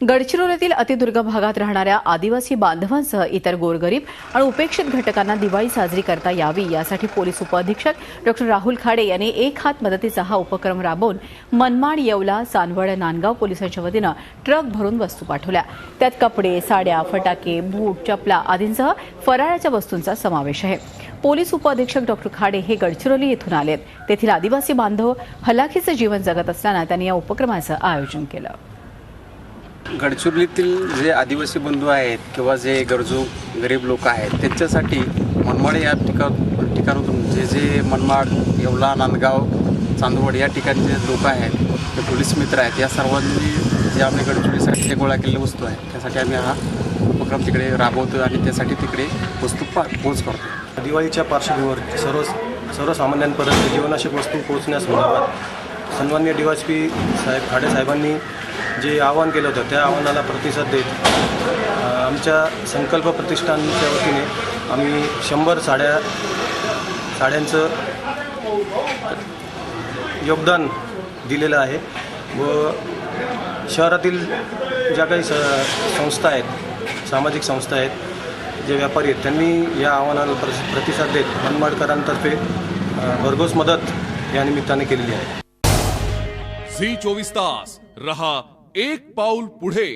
गडचिरोलीतील अतिदुर्गम भागात राहणाऱ्या आदिवासी बांधवांसह इतर गोरगरीब आणि उपेक्षित घटकांना दिवाळी साजरी करता यावी यासाठी पोलीस उपअधीक्षक डॉ. राहुल खाडे यांनी एक हात मदतीचा हा उपक्रम राबवून मनमाड, येवला, चांदवड, नांदगाव पोलिसांच्या वतीनं ट्रक भरून वस्तू पाठवल्या। त्यात कपडे, साड्या, फटाके, बूट, चपला आदींसह फराळाच्या वस्तूंचा समावेश आहे। पोलीस उपअधीक्षक डॉ. खाडे हे गडचिरोली येथून आलेत। तेथील आदिवासी बांधव हलाखीचं जीवन जगत असल्यानं त्यांनी या उपक्रमाचं आयोजन केलं। गडचिरोलीतील जे आदिवासी बंधू आहेत किंवा जे गरजू गरीब लोक आहेत त्यांच्यासाठी मनमाड या ठिकाणातून जे मनमाड, येवला, नांदगाव, चांदवड या ठिकाणी जे लोक आहेत, ते पोलीस मित्र आहेत, या सर्वांनी जे आम्ही गडचिरोलीसाठी जे गोळा केलेल्या वस्तू आहेत त्यासाठी आम्ही हा उपक्रम तिकडे राबवतो आणि त्यासाठी तिकडे वस्तू पोच करतो। दिवाळीच्या पार्श्वभूमीवर सर्वसामान्यांपर्यंत जीवनावश्यक वस्तू पोहोचण्यासंदर्भात सन्माननीय DYSP साहेब खाडे साहेबांनी जे आवाहन केलं होतं त्या आव्हानाला प्रतिसाद देत आमच्या संकल्प प्रतिष्ठानच्या वतीने आम्ही 100 साड्यांचं योगदान दिलेलं आहे व शहरातील ज्या काही संस्था आहेत, सामाजिक संस्था आहेत, जे व्यापारी आहेत, त्यांनी या आव्हानाला प्रतिसाद देत मनमाडकरांतर्फे भरघोस मदत या निमित्ताने केलेली आहे। झी 24 तास रहा एक पाऊल पुढे।